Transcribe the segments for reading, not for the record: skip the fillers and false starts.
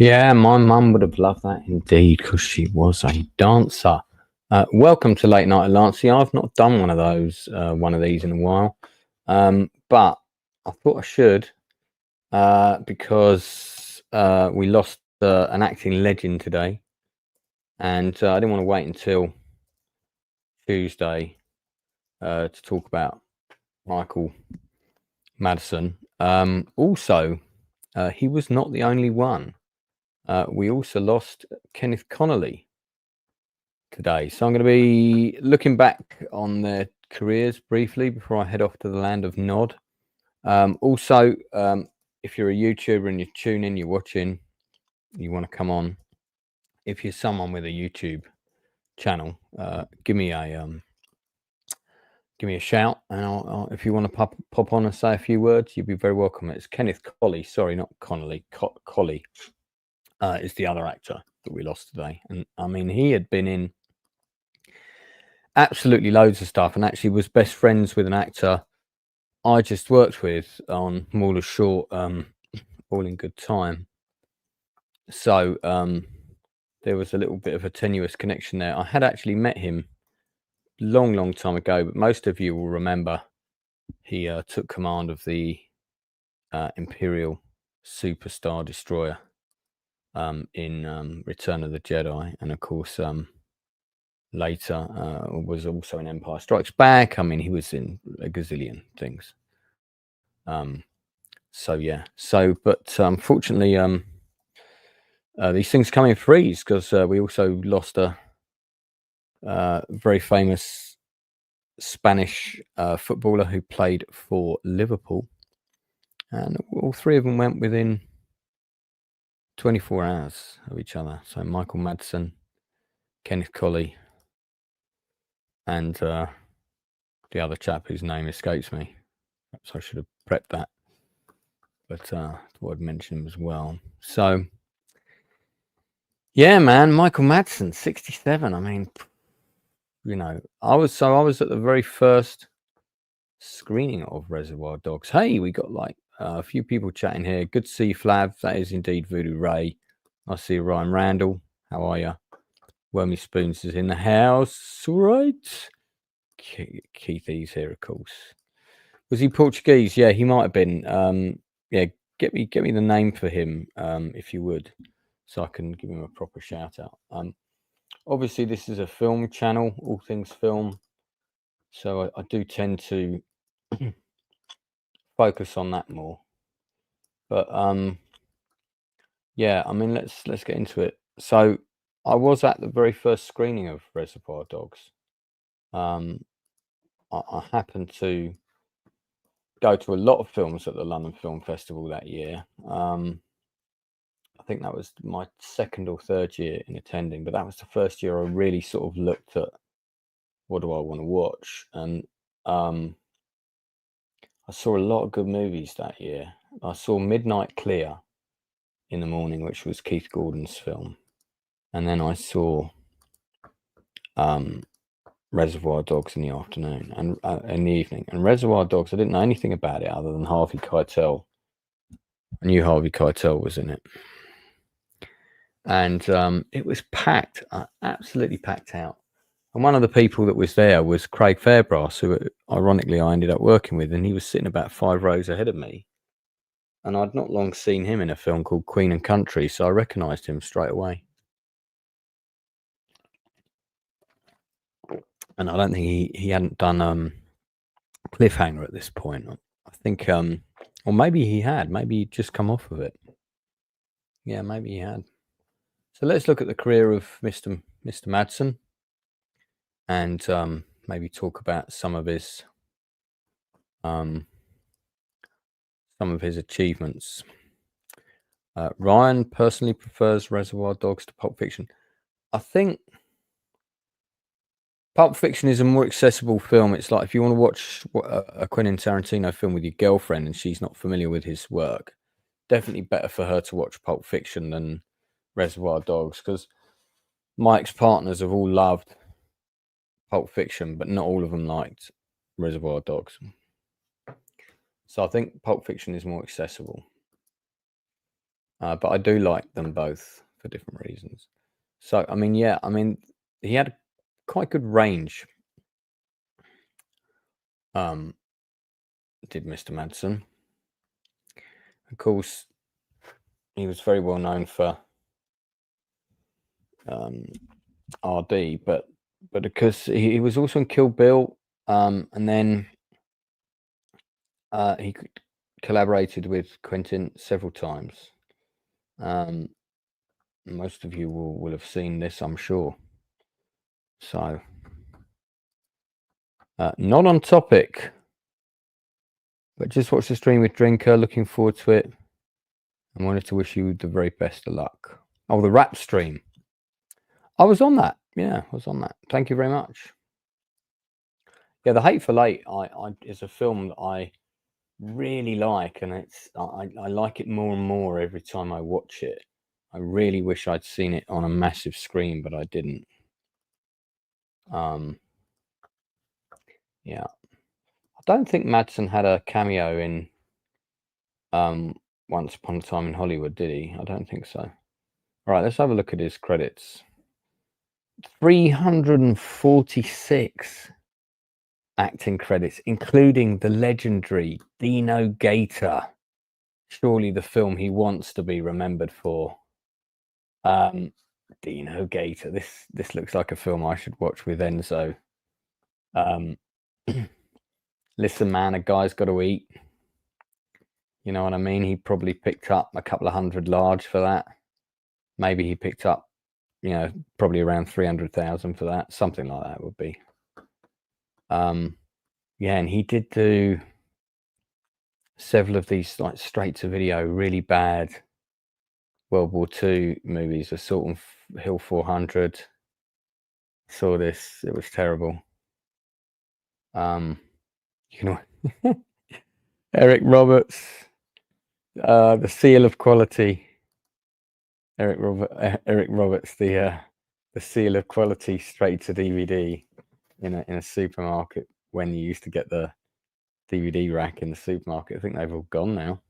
Yeah, my mum would have loved that indeed because she was a dancer. Welcome to Late Night at Lancey. I've not done one of these in a while, but I thought I should because we lost an acting legend today, and I didn't want to wait until Tuesday to talk about Michael Madison. Also, he was not the only one. We also lost Kenneth Connelly today. So I'm going to be looking back on their careers briefly before I head off to the land of Nod. Also, if you're a YouTuber and you tune in, you're watching, you want to come on, if you're someone with a YouTube channel, give me a shout, and I'll if you want to pop on and say a few words, you'd be very welcome. It's Kenneth Colley, sorry, not Connolly. Colley is the other actor that we lost today, and I mean he had been in absolutely loads of stuff, and actually was best friends with an actor I just worked with on Mauler's Short, All in Good Time. So there was a little bit of a tenuous connection there. I had actually met him long time ago, but most of you will remember he took command of the Imperial Superstar Destroyer in Return of the Jedi, and of course later was also in Empire Strikes Back. I mean, he was in a gazillion things. So yeah. So, but unfortunately, these things come in threes because we also lost a very famous Spanish footballer who played for Liverpool, and all three of them went within 24 hours of each other. So Michael Madison, Kenneth Colley, and the other chap whose name escapes me. Perhaps I should have prepped that, but thought I'd mention him as well. So yeah, man, Michael Madsen, 67. I mean, you know, I was at the very first screening of Reservoir Dogs. Hey, we got like a few people chatting here. Good to see you, Flav. That is indeed Voodoo Ray. I see Ryan Randall. How are you? Wormy Spoons is in the house. All right. Keith E's here, of course. Was he Portuguese? Yeah, he might have been. Yeah, get me the name for him, if you would, so I can give him a proper shout out. Obviously, this is a film channel, all things film, so I do tend to focus on that more. But yeah, I mean, let's get into it. So I was at the very first screening of Reservoir Dogs. I happened to go to a lot of films at the London Film Festival that year. I think that was my second or third year in attending, but that was the first year I really sort of looked at what do I want to watch, and I saw a lot of good movies that year. I saw Midnight Clear in the morning, which was Keith Gordon's film, and then I saw Reservoir Dogs in the afternoon and in the evening. And Reservoir Dogs, I didn't know anything about it other than Harvey Keitel. I knew Harvey Keitel was in it. And it was packed, absolutely packed out. And one of the people that was there was Craig Fairbrass, who ironically I ended up working with, and he was sitting about 5 rows ahead of me. And I'd not long seen him in a film called Queen and Country, so I recognised him straight away. And I don't think he hadn't done Cliffhanger at this point. I think, or maybe he had. Maybe he'd just come off of it. Yeah, maybe he had. So let's look at the career of Mr. Madsen, and maybe talk about some of his achievements. Ryan personally prefers Reservoir Dogs to Pulp Fiction. I think Pulp Fiction is a more accessible film. It's like if you want to watch a Quentin Tarantino film with your girlfriend and she's not familiar with his work, definitely better for her to watch Pulp Fiction than Reservoir Dogs, because my ex-partners have all loved Pulp Fiction, but not all of them liked Reservoir Dogs. So I think Pulp Fiction is more accessible. but I do like them both for different reasons. So, I mean, yeah, I mean, he had quite good range. Did Mr. Madison. Of course, he was very well known for RD, but because he was also in Kill Bill, and then he collaborated with Quentin several times. Most of you will have seen this, I'm sure. So, not on topic, but just watched the stream with Drinker. Looking forward to it. I wanted to wish you the very best of luck. Oh, the rap stream. I was on that. Yeah, I was on that. Thank you very much. Yeah, The Hateful Eight is a film that I really like, and I like it more and more every time I watch it. I really wish I'd seen it on a massive screen, but I didn't. Yeah, I don't think Madsen had a cameo in Once Upon a Time in Hollywood, did he? I don't think so. All right, let's have a look at his credits. 346 acting credits, including the legendary Dino Gator. Surely the film he wants to be remembered for. Dino Gator. This looks like a film I should watch with Enzo. Listen, man, a guy's got to eat. You know what I mean? He probably picked up a couple of $100 large for that. Maybe he picked up, you know, probably around 300,000 for that. Something like that would be. Yeah, and he did do several of these like straight to video, really bad World War II movies. Assault on Hill 400. Saw this. It was terrible. You know, Eric Roberts, The Seal of Quality. Eric Roberts, the Seal of Quality straight to DVD in a supermarket when you used to get the DVD rack in the supermarket. I think they've all gone now.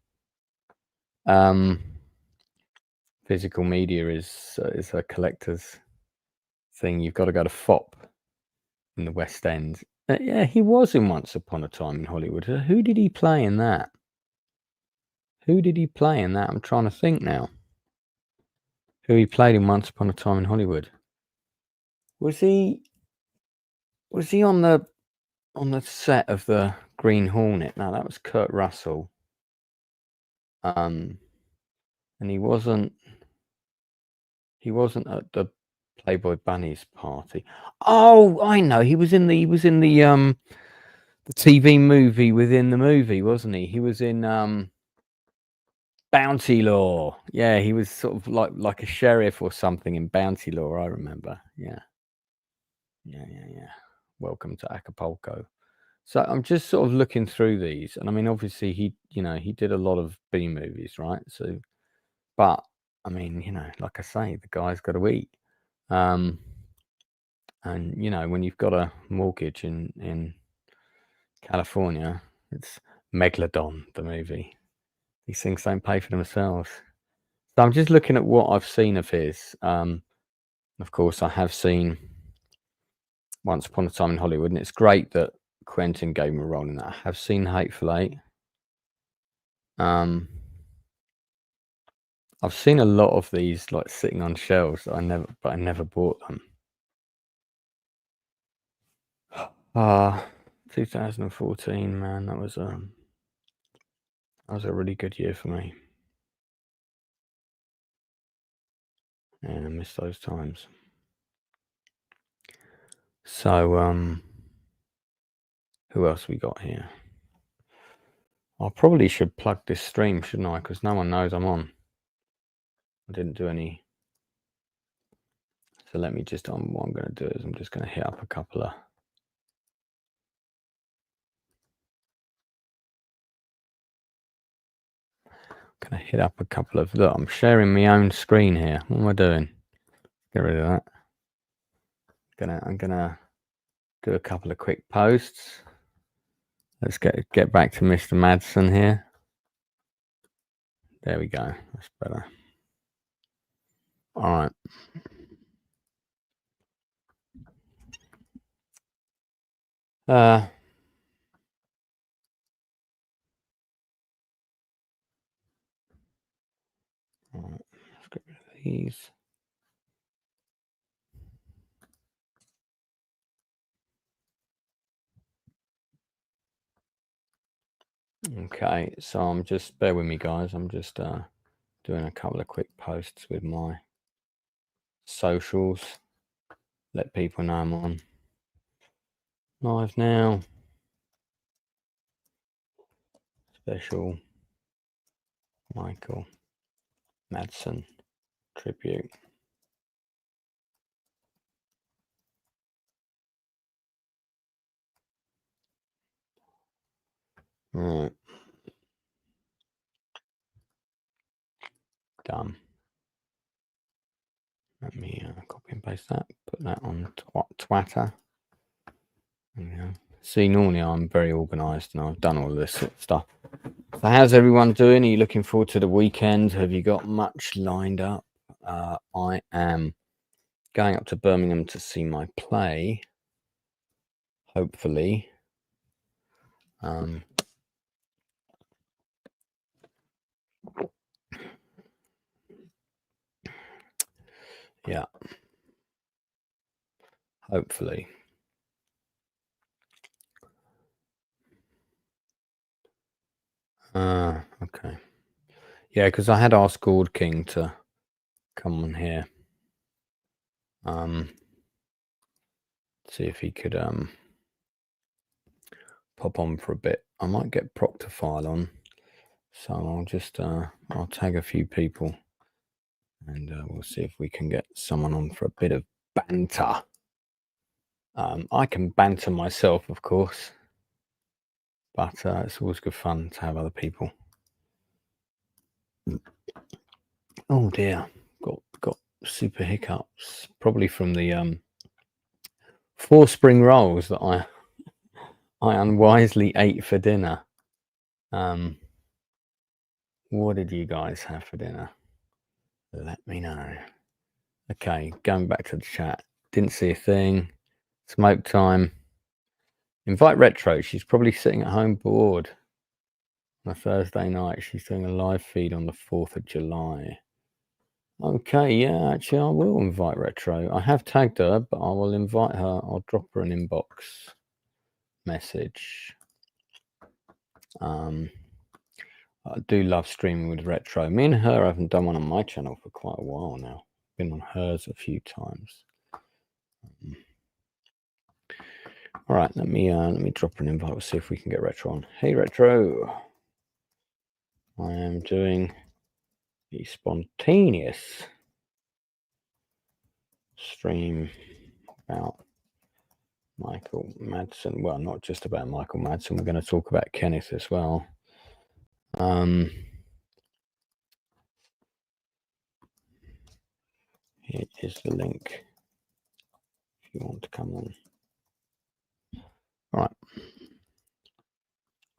Physical media is a collector's thing. You've got to go to FOP in the West End. Yeah, he was in Once Upon a Time in Hollywood. Who did he play in that? I'm trying to think now. Who he played in Once Upon a Time in Hollywood? Was he on the set of the Green Hornet? No, that was Kurt Russell. And he wasn't at the Playboy Bunnies party. Oh, I know. He was in the TV movie within the movie, wasn't he? He was in Bounty Law. Yeah, he was sort of like a sheriff or something in Bounty Law, I remember. Yeah. Welcome to Acapulco. So I'm just sort of looking through these, and I mean, obviously he did a lot of B movies, right? So, but I mean, like I say, the guy's got to eat. And when you've got a mortgage in California, it's Megalodon, the movie. These things don't pay for themselves. So I'm just looking at what I've seen of his. Of course, I have seen Once Upon a Time in Hollywood, and it's great that Quentin gave him a role in that. I have seen Hateful Eight. I've seen a lot of these like sitting on shelves that I never bought them. 2014, man, that was a really good year for me. Yeah, I miss those times. So, who else we got here? I probably should plug this stream, shouldn't I? Because no one knows I'm on. I didn't do any. So let me just, what I'm going to do is I'm just going to hit up a couple of. Look, I'm sharing my own screen here. What am I doing? Get rid of that. I'm gonna do a couple of quick posts. Let's get back to Mr. Madison here. There we go. That's better. All right. All right. Let's get rid of these. Okay, so I'm just, bear with me guys, I'm just doing a couple of quick posts with my socials. Let people know I'm on live now. Special Michael Madison tribute. Right. Done. Let me copy and paste that. Put that on Twitter. Yeah. See, normally I'm very organised and I've done all this sort of stuff. So how's everyone doing? Are you looking forward to the weekend? Have you got much lined up? I am going up to Birmingham to see my play. Hopefully. Yeah. Hopefully. Okay. Yeah, because I had asked Gord King to come on here. See if he could pop on for a bit. I might get Proctofile on. So I'll just I'll tag a few people and we'll see if we can get someone on for a bit of banter. I can banter myself, of course, but it's always good fun to have other people. Oh dear, got super hiccups, probably from the 4 spring rolls that I unwisely ate for dinner. What did you guys have for dinner? Let me know. Okay, going back to the chat. Didn't see a thing. Smoke time. Invite Retro. She's probably sitting at home bored on a Thursday night. She's doing a live feed on the 4th of July. Okay, yeah, actually I will invite Retro. I have tagged her, but I will invite her. I'll drop her an inbox message. I do love streaming with Retro. Me and her haven't done one on my channel for quite a while now. Been on hers a few times. All right, let me drop an invite. We'll see if we can get Retro on. Hey, Retro. I am doing the spontaneous stream about Michael Madison. Well, not just about Michael Madison. We're going to talk about Kenneth as well. Here is the link if you want to come on. All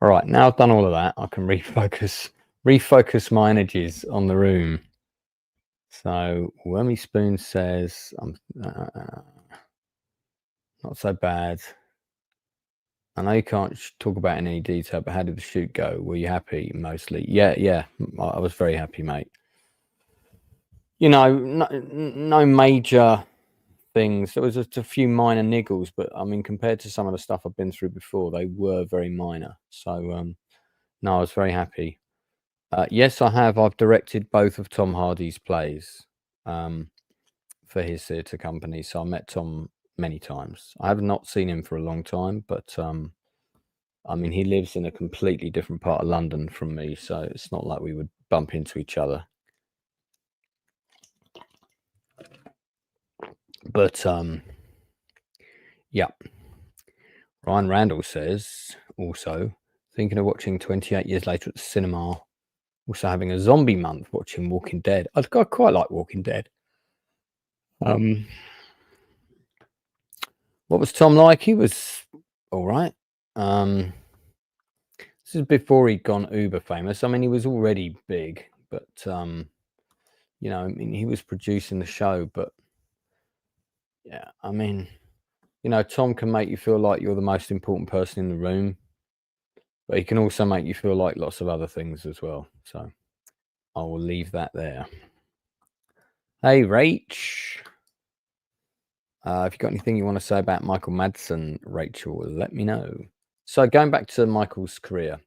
right, now I've done all of that, I can refocus my energies on the room. So Wormy Spoon says, not so bad. I know you can't talk about any detail, but how did the shoot go? Were you happy mostly? Yeah, I was very happy, mate. You know, no major things. There was just a few minor niggles, but I mean, compared to some of the stuff I've been through before, they were very minor. So, no, I was very happy. Yes, I have. I've directed both of Tom Hardy's plays for his theatre company. So I met Tom many times. I have not seen him for a long time, but I mean, he lives in a completely different part of London from me, so it's not like we would bump into each other. But yeah. Ryan Randall says, also, thinking of watching 28 Years Later at the cinema. Also having a zombie month watching Walking Dead. I quite like Walking Dead. What was Tom like? He was all right. This is before he'd gone uber famous. I mean, he was already big, but you know, I mean, he was producing the show, but yeah, I mean, you know, Tom can make you feel like you're the most important person in the room, but he can also make you feel like lots of other things as well. So I will leave that there. Hey, Rach. If you've got anything you want to say about Michael Madison, Rachel, let me know. So going back to Michael's career,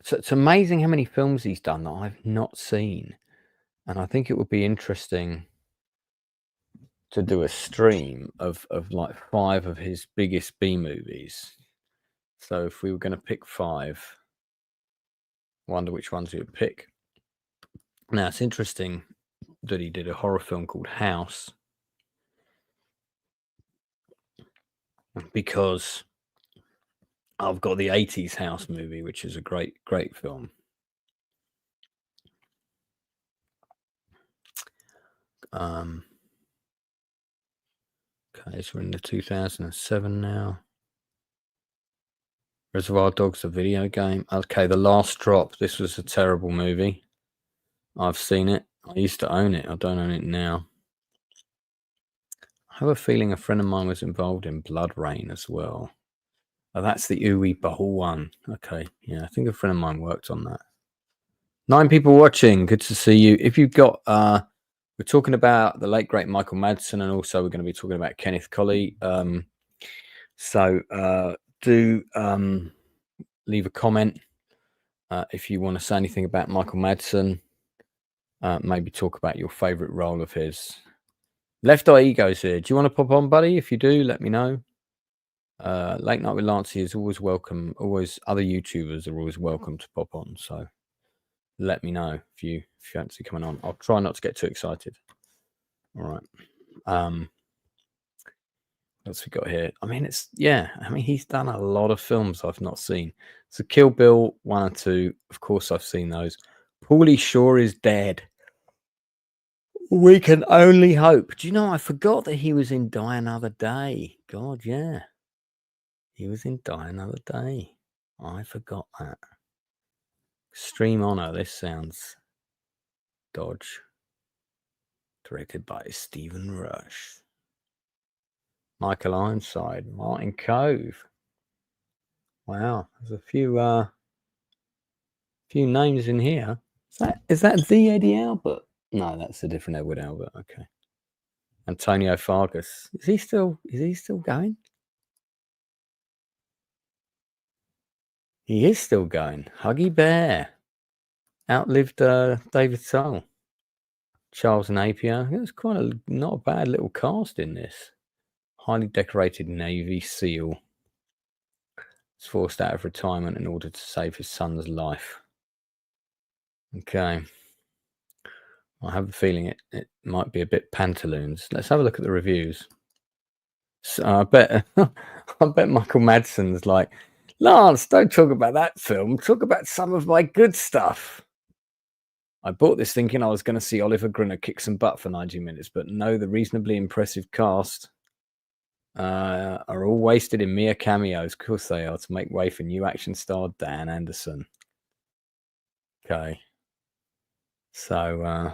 it's amazing how many films he's done that I've not seen. And I think it would be interesting to do a stream of like 5 of his biggest B movies. So if we were going to pick 5, I wonder which ones we would pick. Now, it's interesting that he did a horror film called House, because I've got the 80s House movie, which is a great film. Okay, so we're in the 2007 now. Reservoir Dogs, a video game. Okay, The Last Drop. This was a terrible movie. I've seen it. I used to own it. I don't own it now. I have a feeling a friend of mine was involved in Blood Rain as well. Oh, that's the Uwe Boll one. Okay, yeah, I think a friend of mine worked on that. 9 people watching. Good to see you. If you've got, we're talking about the late great Michael Madison, and also we're going to be talking about Kenneth Connelly. So do leave a comment if you want to say anything about Michael Madison. Maybe talk about your favorite role of his. Left Eye Ego's here. Do you want to pop on, buddy? If you do, let me know. Late Night with Lancey is always welcome. Always, other YouTubers are always welcome to pop on. So let me know if you fancy coming on. I'll try not to get too excited. All right. What's we got here? I mean, he's done a lot of films I've not seen. So Kill Bill 1 and 2, of course I've seen those. Pauly Shore is dead. We can only hope. Do you know, I forgot that he was in Die Another Day. God, yeah. He was in Die Another Day. I forgot that. Extreme Honor. This sounds dodge. Directed by Stephen Rush. Michael Ironside. Martin Cove. Wow. There's a few names in here. Is that the Eddie Albert? No, that's a different Edward Albert. Okay. Antonio Fargas. Is he still going? He is still going. Huggy Bear. Outlived David Soul. Charles Napier. It was quite not a bad little cast in this. Highly decorated Navy SEAL. Was forced out of retirement in order to save his son's life. Okay. I have a feeling it might be a bit pantaloons. Let's have a look at the reviews. So I bet Michael Madsen's like, Lance, don't talk about that film. Talk about some of my good stuff. I bought this thinking I was going to see Oliver Grinner kick some butt for 90 minutes, but no, the reasonably impressive cast are all wasted in mere cameos. Of course they are, to make way for new action star Dan Anderson. Okay. So,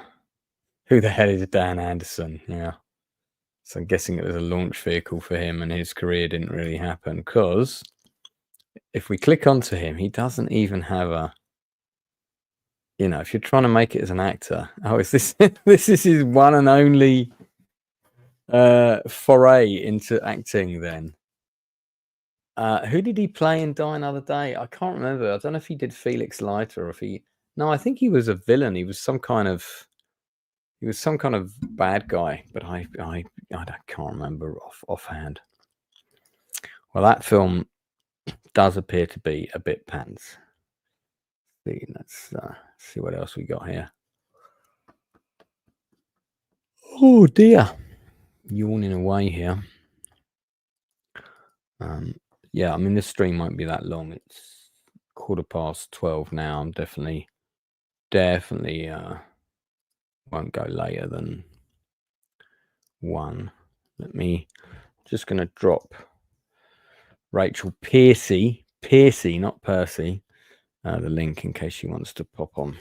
who the hell is Dan Anderson? Yeah. So I'm guessing it was a launch vehicle for him, and his career didn't really happen, because if we click onto him, he doesn't even have a, you know, if you're trying to make it as an actor, is this this is his one and only foray into acting then? Who did he play in Die Another Day? I can't remember. I don't know if he did Felix Leiter or if he... No, I think he was a villain. He was some kind of bad guy, but I can't remember offhand. Well, that film does appear to be a bit pants. Let's see what else we got here. Oh dear, yawning away here. Yeah, I mean, this stream won't be that long. It's 12:15 now. I'm definitely won't go later than 1. Just going to drop Rachel Piercy, not Percy, the link in case she wants to pop on.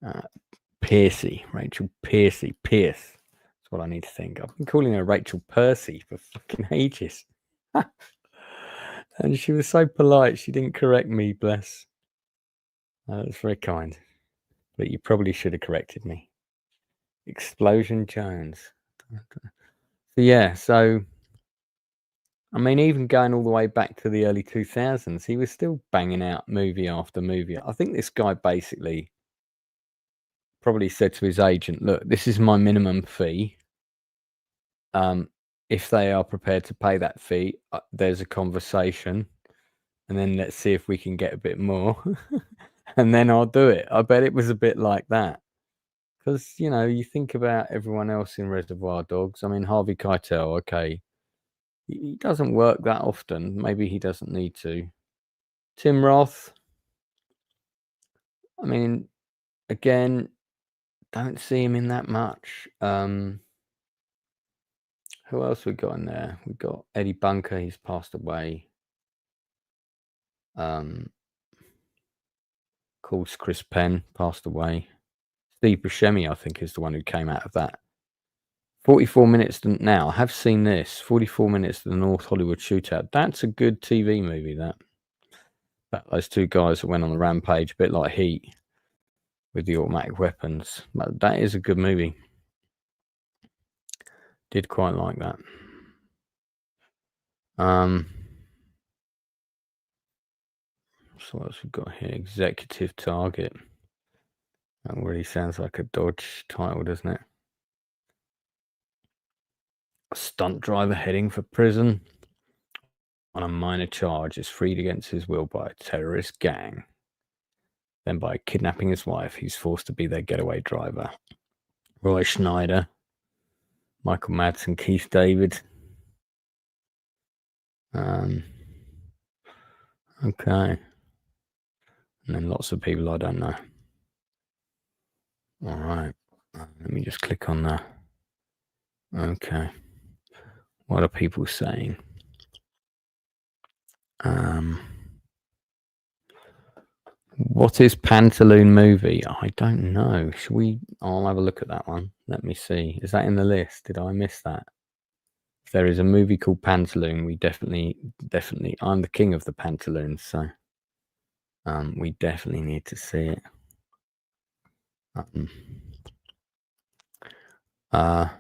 Rachel Pierce. That's what I need to think. I've been calling her Rachel Percy for fucking ages. And she was so polite. She didn't correct me, bless. That's very kind. But you probably should have corrected me. Explosion Jones. So yeah, so I mean, even going all the way back to the early 2000s, he was still banging out movie after movie. I think this guy basically probably said to his agent, look, this is my minimum fee. If they are prepared to pay that fee, there's a conversation. And then let's see if we can get a bit more. And then I'll do it. I bet it was a bit like that. Because, you know, you think about everyone else in Reservoir Dogs. I mean, Harvey Keitel, okay. He doesn't work that often. Maybe he doesn't need to. Tim Roth. I mean, again, don't see him in that much. Who else we got in there? We got Eddie Bunker. He's passed away. Of course, Chris Penn passed away. Steve Buscemi, I think, is the one who came out of that. 44 minutes now. I have seen this. 44 minutes to the North Hollywood Shootout. That's a good TV movie, that. About those two guys that went on the rampage, a bit like Heat, with the automatic weapons. But that is a good movie. Did quite like that. So what else we've got here? Executive Target. That really sounds like a Dodge title, doesn't it? A stunt driver heading for prison on a minor charge is freed against his will by a terrorist gang. Then by kidnapping his wife, he's forced to be their getaway driver. Roy Schneider, Michael Madison, Keith David. Okay. And then lots of people I don't know. All right. Let me just click on that. Okay. What are people saying? What is Pantaloon movie? I don't know. Should we? I'll have a look at that one. Let me see. Is that in the list? Did I miss that? If there is a movie called Pantaloon, we definitely. I'm the king of the pantaloons, so we definitely need to see it. I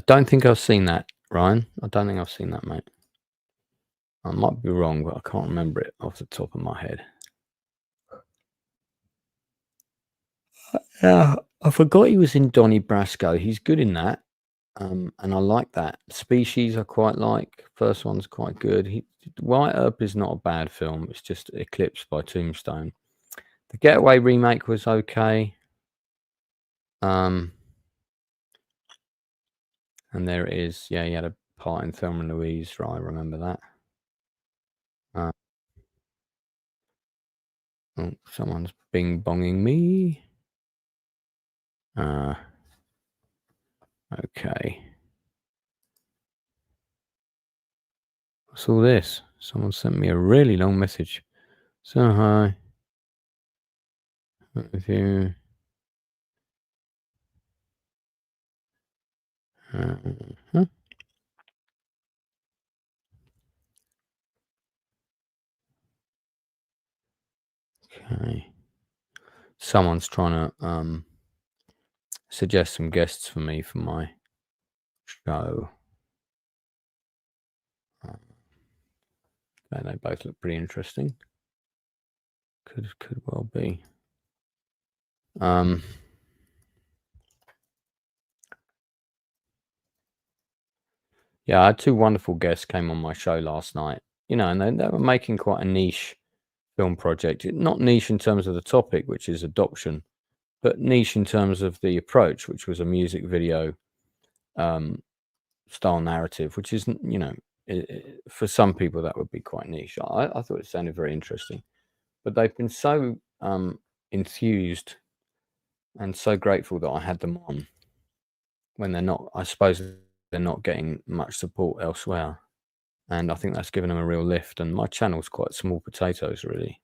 don't think I've seen that, Ryan. I don't think I've seen that, mate. I might be wrong, but I can't remember it off the top of my head. Yeah, I forgot he was in Donnie Brasco. He's good in that, and I like that. Species I quite like. First one's quite good. White Earp is not a bad film. It's just eclipsed by Tombstone. The Getaway remake was okay. And there it is. Yeah, he had a part in Thelma and Louise, right? I remember that. Oh, someone's bing bonging me. Okay. What's all this? Someone sent me a really long message. So hi. With you. Okay. Someone's trying to suggest some guests for me for my show. They both look pretty interesting. Could well be. Yeah, I had two wonderful guests came on my show last night. You know, and they were making quite a niche film project. Not niche in terms of the topic, which is adoption, but niche in terms of the approach, which was a music video style narrative, which is, you know, for some people that would be quite niche. I thought it sounded very interesting, but they've been so enthused and so grateful that I had them on when they're not, I suppose they're not getting much support elsewhere. And I think that's given them a real lift. And my channel's quite small potatoes, really.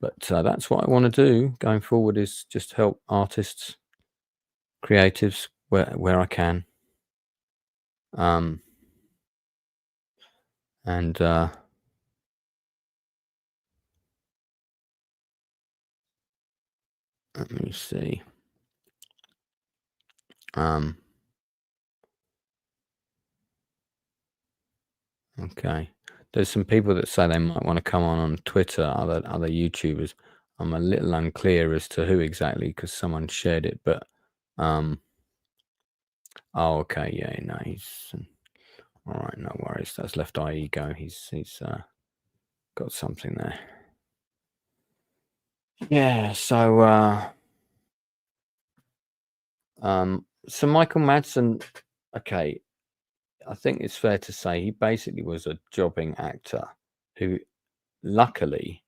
But that's what I want to do going forward, is just help artists, creatives where I can. And let me see. Okay. There's some people that say they might want to come on Twitter, other YouTubers. I'm a little unclear as to who exactly, because someone shared it, but oh, okay, yeah, no, he's all right, no worries. That's Left Eye Ego. He's got something there. Yeah, so so Michael Madsen, okay, I think it's fair to say he basically was a jobbing actor who luckily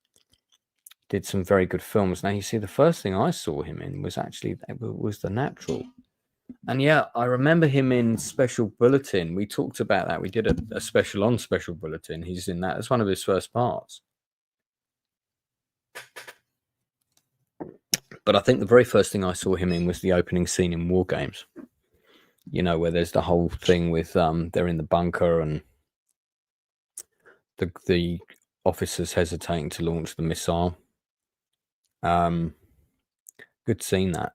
did some very good films. Now, you see, the first thing I saw him in was The Natural. And yeah, I remember him in Special Bulletin. We talked about that. We did a special on Special Bulletin. He's in that. It's one of his first parts. But I think the very first thing I saw him in was the opening scene in War Games. You know, where there's the whole thing with they're in the bunker and the officers hesitating to launch the missile. Good scene, that,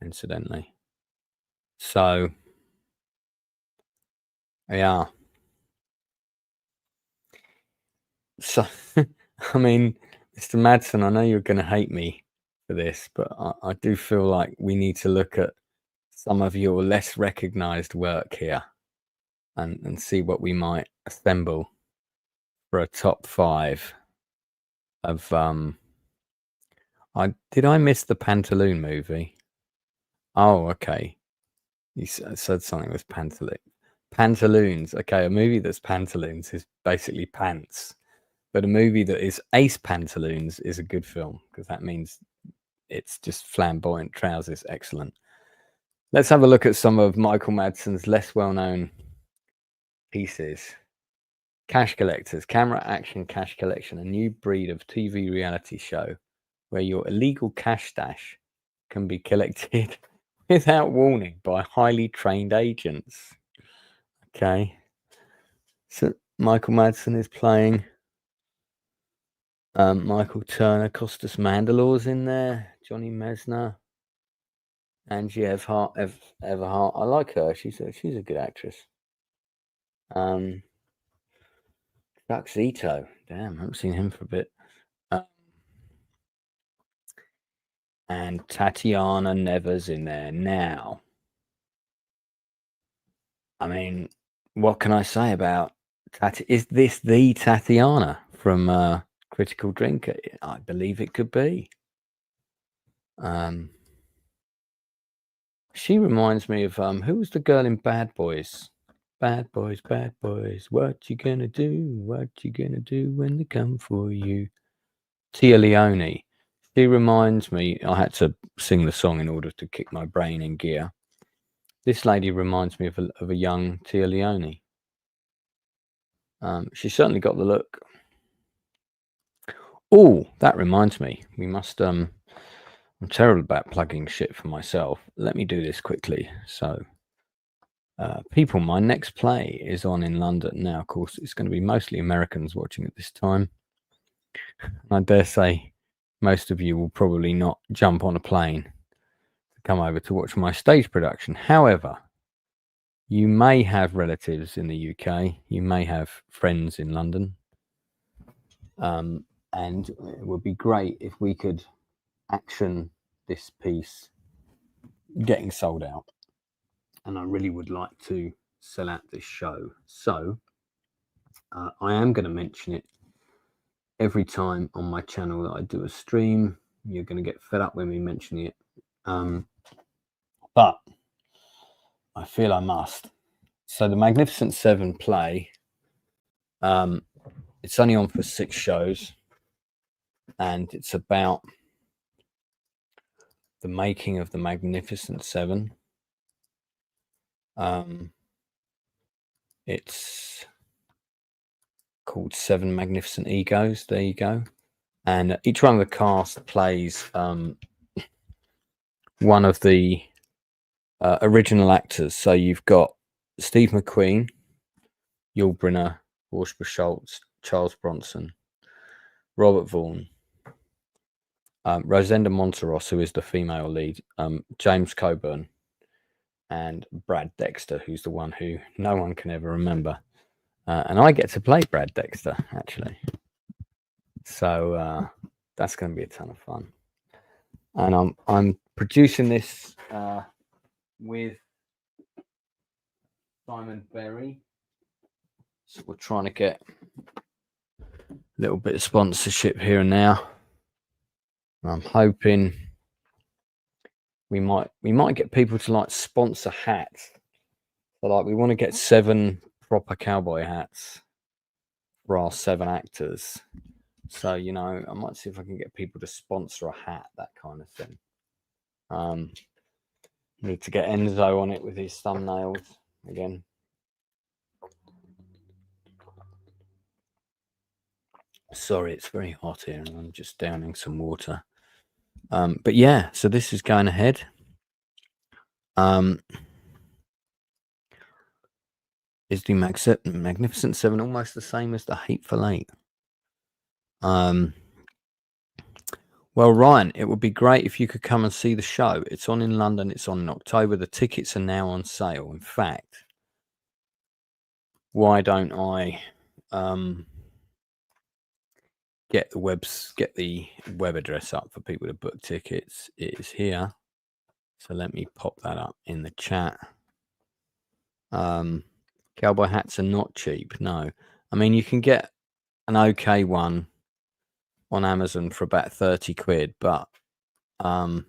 incidentally. So, yeah. So, I mean, Mr. Madsen, I know you're going to hate me for this, but I do feel like we need to look at some of your less recognized work here and see what we might assemble for a top 5 of did I miss the Pantaloon movie? Oh, okay. You said something with pantaloons. Okay, a movie that's pantaloons is basically pants, but a movie that is ace pantaloons is a good film, because that means it's just flamboyant trousers. Excellent. Let's have a look at some of Michael Madsen's less well-known pieces. Cash Collectors, Camera Action Cash Collection, a new breed of TV reality show where your illegal cash stash can be collected without warning by highly trained agents. Okay. So Michael Madsen is playing Michael Turner. Costas Mandalore's in there. Johnny Mesner. Angie Everhart. I like her. She's a good actress. Chuck Zito. Damn, I haven't seen him for a bit. And Tatiana Nevers in there now. I mean, what can I say about is this the Tatiana from Critical Drinker? I believe it could be. She reminds me of who was the girl in Bad Boys? Bad Boys, Bad Boys. What you gonna do? What you gonna do when they come for you? Tia Leone. She reminds me. I had to sing the song in order to kick my brain in gear. This lady reminds me of a young Tia Leone. She certainly got the look. Oh, that reminds me. We must. I'm terrible about plugging shit for myself. Let me do this quickly. So, people, my next play is on in London now. Of course, it's going to be mostly Americans watching at this time. I dare say most of you will probably not jump on a plane to come over to watch my stage production. However, you may have relatives in the UK. You may have friends in London. And it would be great if we could action this piece getting sold out. And I really would like to sell out this show. So I am going to mention it every time on my channel that I do a stream. You're going to get fed up with me mentioning it. But I feel I must. So the Magnificent Seven play, it's only on for 6 shows. And it's about the making of the Magnificent Seven. It's called Seven Magnificent Egos. There you go. and each one of the cast plays one of the original actors. So you've got Steve McQueen, Yul Brynner, Horsburgh Schultz, Charles Bronson, Robert Vaughn, Rosenda Monteros, who is the female lead, James Coburn, and Brad Dexter, who's the one who no one can ever remember. And I get to play Brad Dexter, actually. So that's going to be a ton of fun. And I'm producing this with Simon Berry. So we're trying to get a little bit of sponsorship here and now. I'm hoping we might get people to like sponsor hats. So like we want to get 7 proper cowboy hats for our 7 actors. So, you know, I might see if I can get people to sponsor a hat, that kind of thing. Need to get Enzo on it with his thumbnails again. Sorry, it's very hot here and I'm just downing some water. But yeah, so this is going ahead. Is the Magnificent Seven almost the same as the Hateful Eight? Well, Ryan, it would be great if you could come and see the show. It's on in London. It's on in October. The tickets are now on sale. In fact, why don't I get the web address up for people to book tickets? It is here. So let me pop that up in the chat. Cowboy hats are not cheap. No. I mean, you can get an okay one on Amazon for about 30 quid, but a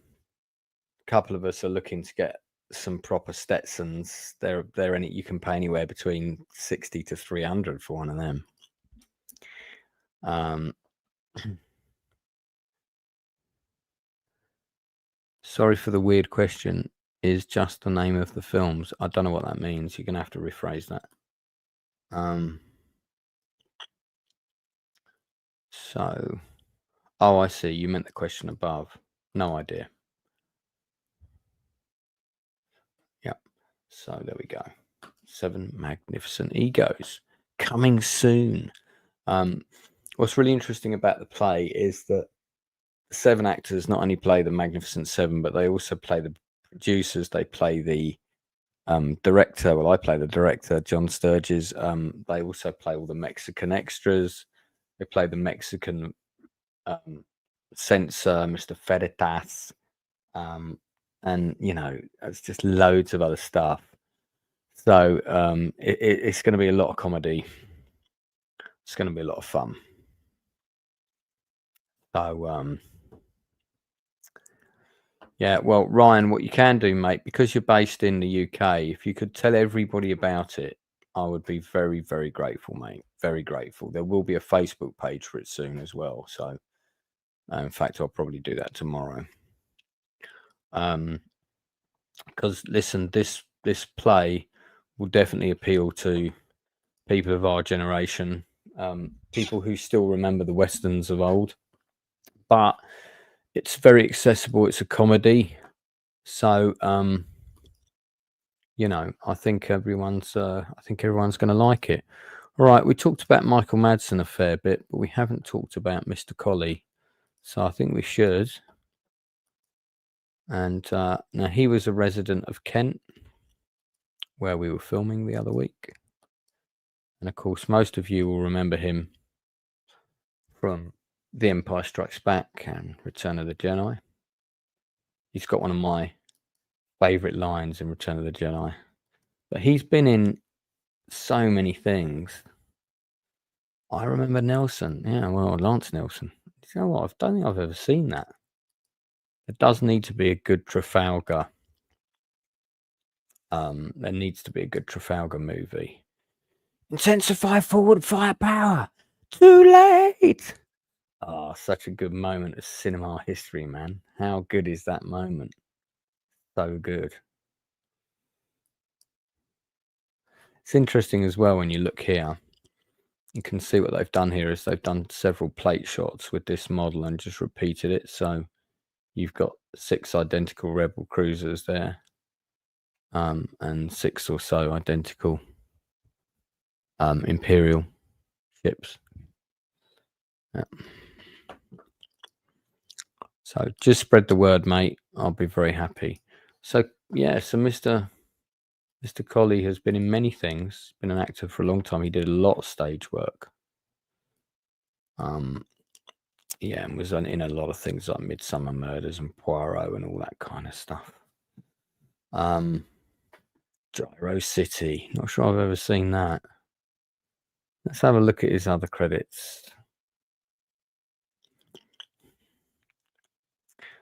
couple of us are looking to get some proper Stetsons. They're in it. You can pay anywhere between 60 to 300 for one of them. Sorry for the weird question. Is just the name of the films? I don't know what that means. You're gonna have to rephrase that. So, oh, I see. You meant the question above. No idea. Yep. So there we go. 7 Magnificent Egos coming soon. What's really interesting about the play is that the 7 actors not only play the Magnificent 7, but they also play the producers. They play the director. Well, I play the director, John Sturges. They also play all the Mexican extras. They play the Mexican censor, Mr. Feritas. And, you know, it's just loads of other stuff. So it's going to be a lot of comedy. It's going to be a lot of fun. So, yeah, well, Ryan, what you can do, mate, because you're based in the UK, if you could tell everybody about it, I would be very, very grateful, mate. Very grateful. There will be a Facebook page for it soon as well. So, in fact, I'll probably do that tomorrow. Because listen, this play will definitely appeal to people of our generation, people who still remember the westerns of old. But it's very accessible. It's a comedy, so you know, I think everyone's going to like it. All right, we talked about Michael Madison a fair bit, but we haven't talked about Mr. Colley, so I think we should. And now he was a resident of Kent, where we were filming the other week, and of course, most of you will remember him from The Empire Strikes Back and Return of the Jedi. He's got one of my favorite lines in Return of the Jedi, but he's been in so many things. I remember Nelson. Yeah, well, Lance Nelson. You know what? I don't think I've ever seen that. There does need to be a good Trafalgar. There needs to be a good Trafalgar movie. Intensify forward firepower. Too late. Oh, such a good moment of cinema history, man. How good is that moment? So good. It's interesting as well when you look here. you can see what they've done here is they've done several plate shots with this model and just repeated it. So you've got 6 identical Rebel cruisers there, and 6 or so identical Imperial ships. Yeah. So just spread the word, mate. I'll be very happy. So yeah, so Mr. Colley has been in many things. Been an actor for a long time. He did a lot of stage work. Yeah, and was in a lot of things like Midsummer Murders and Poirot and all that kind of stuff. Gyro City. Not sure I've ever seen that. Let's have a look at his other credits.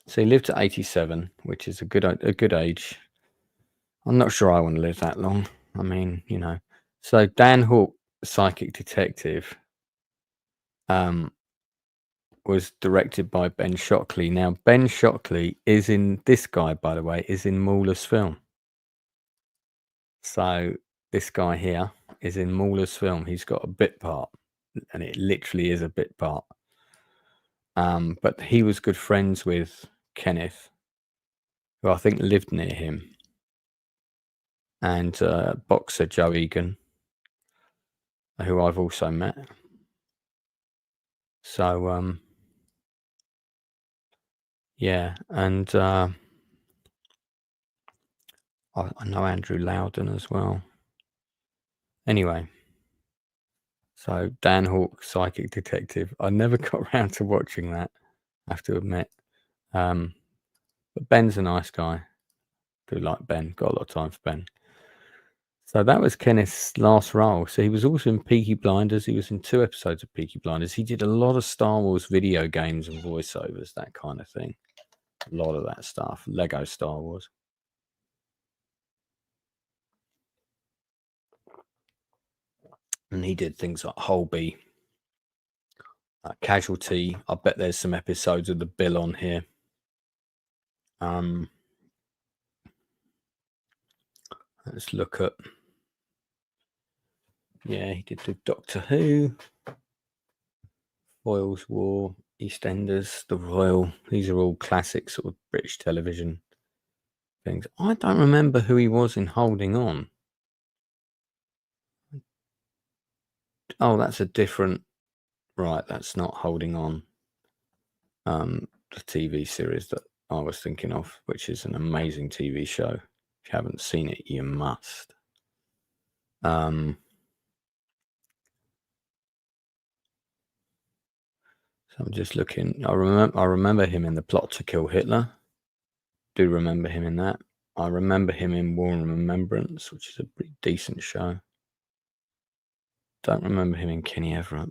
So he lived to 87, which is a good age. I'm not sure I want to live that long. I mean, you know. So Dan Hawke, Psychic Detective, was directed by Ben Shockley. Now, Ben Shockley is in, this guy, by the way, is in Mauler's film. So this guy here is in Mauler's film. He's got a bit part, and it literally is a bit part. But he was good friends with Kenneth, who I think lived near him, and boxer Joe Egan, who I've also met. So yeah, and I know Andrew Loudon as well. Anyway, so Dan Hawke, Psychic Detective. I never got around to watching that, I have to admit. But Ben's a nice guy. Do like Ben. Got a lot of time for Ben. So that was Kenneth's last role. So he was also in Peaky Blinders. He was in 2 episodes of Peaky Blinders. He did a lot of Star Wars video games and voiceovers, that kind of thing. A lot of that stuff. Lego Star Wars. And he did things like Holby, Casualty. I bet there's some episodes of The Bill on here. Let's look at. Yeah, he did Doctor Who, Foyle's War, EastEnders, The Royal. These are all classic sort of British television things. I don't remember who he was in Holding On. Oh, that's a different. Right, that's not Holding On. The TV series that I was thinking of, which is an amazing TV show. If you haven't seen it, you must. So I'm just looking. I remember him in The Plot to Kill Hitler. Do remember him in that. I remember him in War and Remembrance, which is a pretty decent show. Don't remember him in Kenny Everett.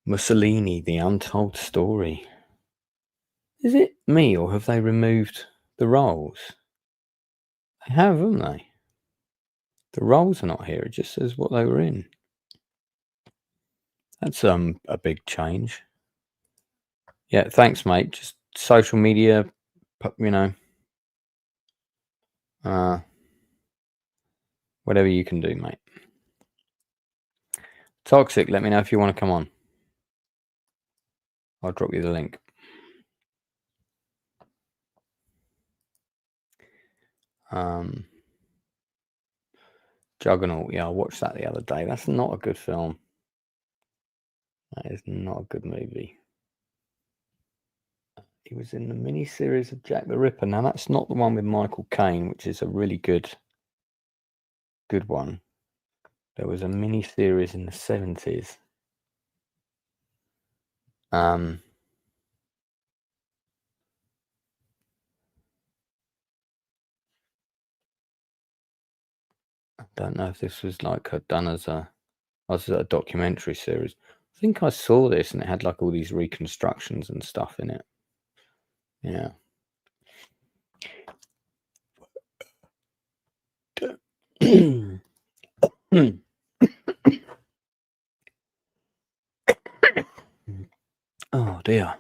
Mussolini, The Untold Story. Is it me, or have they removed the roles? They have, haven't they? The roles are not here. It just says what they were in. That's a big change. Yeah, thanks, mate. Just social media, you know, whatever you can do, mate. Toxic, let me know if you want to come on. I'll drop you the link. Juggernaut, yeah, I watched that the other day. That's not a good film. That is not a good movie. He was in the mini-series of Jack the Ripper. Now, that's not the one with Michael Caine, which is a really good one. There was a mini-series in the 70s. I don't know if this was like done as a documentary series. I think I saw this and it had like all these reconstructions and stuff in it. Yeah. Oh dear.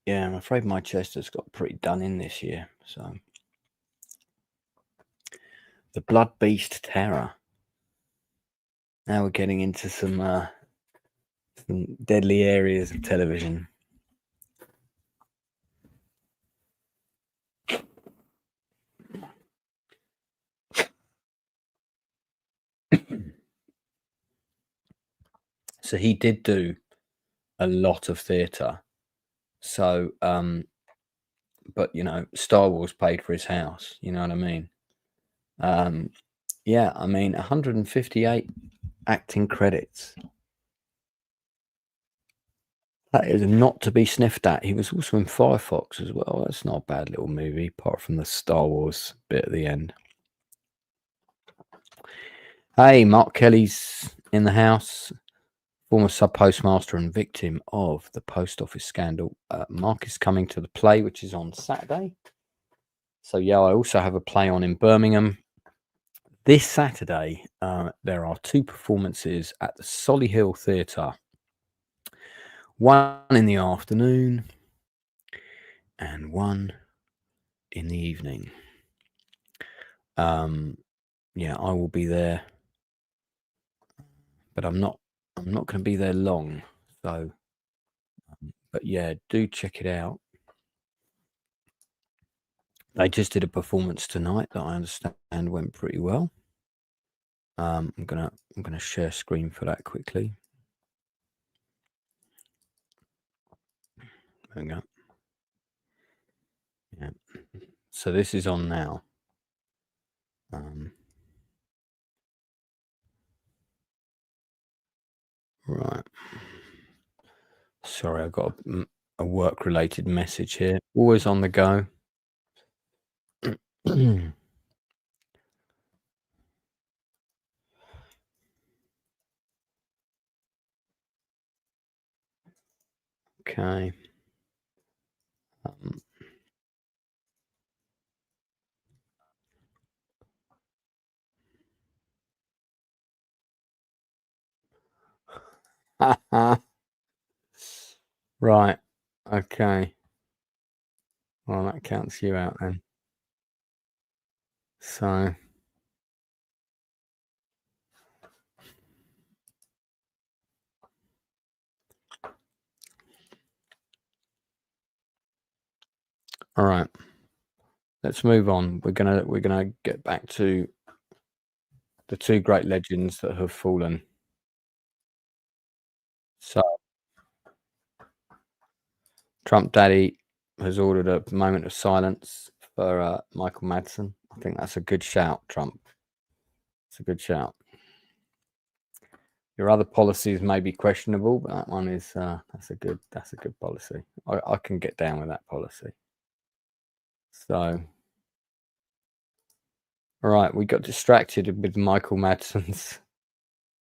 Yeah, I'm afraid my chest has got pretty done in this year. So The Blood Beast Terror. Now we're getting into some deadly areas of television. So he did do a lot of theatre. So, but Star Wars paid for his house. You know what I mean? Yeah, I mean, 158 acting credits. That is not to be sniffed at. He was also in Firefox as well. That's not a bad little movie, apart from the Star Wars bit at the end. Hey, Mark Kelly's in the house. Former sub-postmaster and victim of the post office scandal. Mark is coming to the play, which is on Saturday. So, yeah, I also have a play on in Birmingham. This Saturday, there are 2 performances at the Solihull Theatre. One in the afternoon and one in the evening. Yeah, I will be there, but I'm not going to be there long. So, but yeah, do check it out. They just did a performance tonight that I understand went pretty well. I'm gonna share screen for that quickly. There we go. Yeah. So this is on now. Right. Sorry, I've got a work-related message here. Always on the go. Okay. Right. Okay. Well, that counts you out then. So. All right. Let's move on. We're gonna get back to the 2 great legends that have fallen. So, Trump Daddy has ordered a moment of silence for Michael Madison. I think that's a good shout, Trump. It's a good shout. Your other policies may be questionable, but that one is that's a good policy. I can get down with that policy. So, all right, we got distracted with Michael Madsen's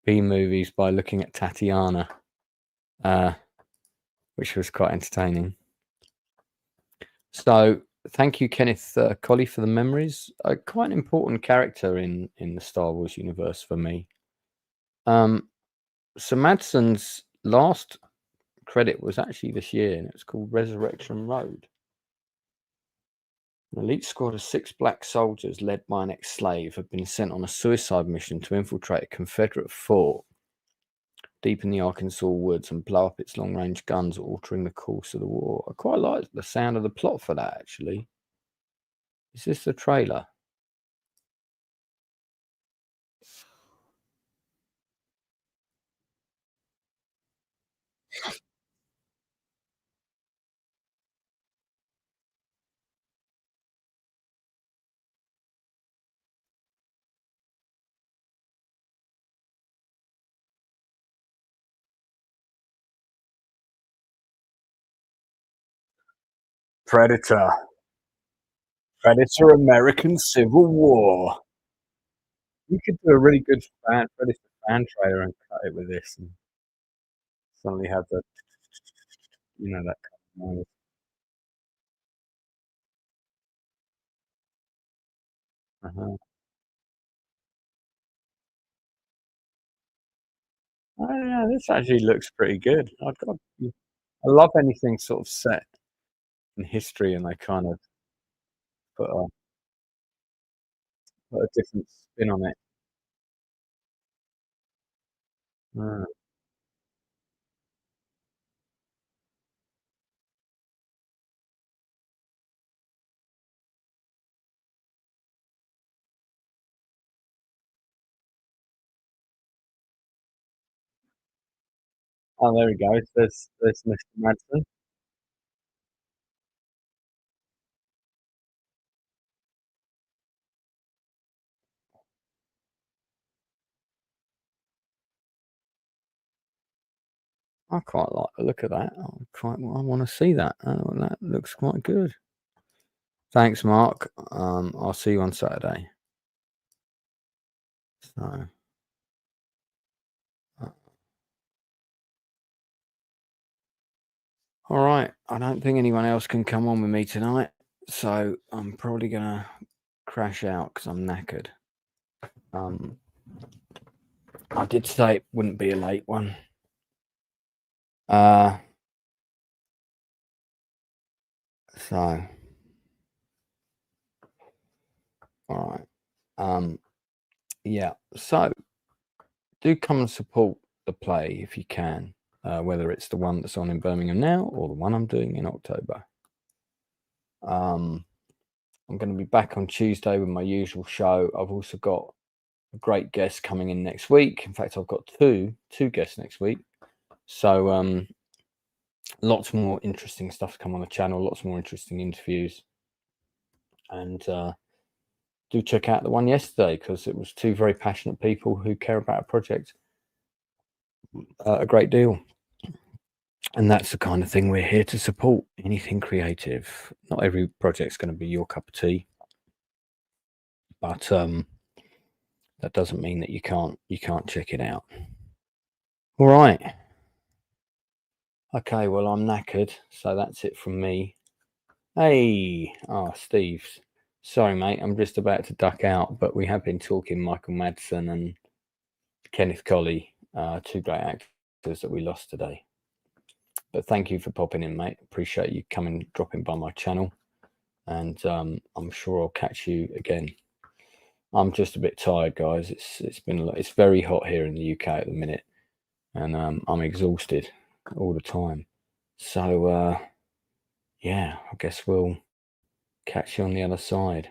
B movies by looking at Tatiana, which was quite entertaining. So, thank you, Kenneth Colley, for the memories. Quite an important character in the Star Wars universe for me. So Madsen's last credit was actually this year, and it's called Resurrection Road. An elite squad of 6 black soldiers, led by an ex-slave, have been sent on a suicide mission to infiltrate a Confederate fort deep in the Arkansas woods and blow up its long-range guns, altering the course of the war. I quite like the sound of the plot for that, actually. Is this the trailer? Predator. Predator American Civil War. You could do a really good Predator fan trailer and cut it with this and suddenly have the, that kind of noise. Uh-huh. Oh, yeah, this actually looks pretty good. I love anything sort of set in history and they kind of put Put a different spin on it. Mm. Oh, there we go. There's Mr. Madison. I quite like the look of that. I wanna see that. That looks quite good. Thanks, Mark. I'll see you on Saturday. So, uh, all right. I don't think anyone else can come on with me tonight, so I'm probably gonna crash out because I'm knackered. Um, I did say it wouldn't be a late one. Uh, so all right. Yeah. So do come and support the play if you can, whether it's the one that's on in Birmingham now or the one I'm doing in October. I'm going to be back on Tuesday with my usual show. I've also got a great guest coming in next week. In fact, I've got two guests next week. So lots more interesting stuff to come on the channel, lots more interesting interviews. And do check out the one yesterday because it was two very passionate people who care about a project a great deal. And that's the kind of thing we're here to support. Anything creative. Not every project's going to be your cup of tea, but that doesn't mean that you can't check it out. All right. Okay, well, I'm knackered, so that's it from me. Hey, Steve. Sorry, mate, I'm just about to duck out, but we have been talking Michael Madison and Kenneth Connelly, two great actors that we lost today. But thank you for popping in, mate. Appreciate you dropping by my channel, and I'm sure I'll catch you again. I'm just a bit tired, guys. It's very hot here in the UK at the minute, and I'm exhausted all the time. So yeah, I guess we'll catch you on the other side.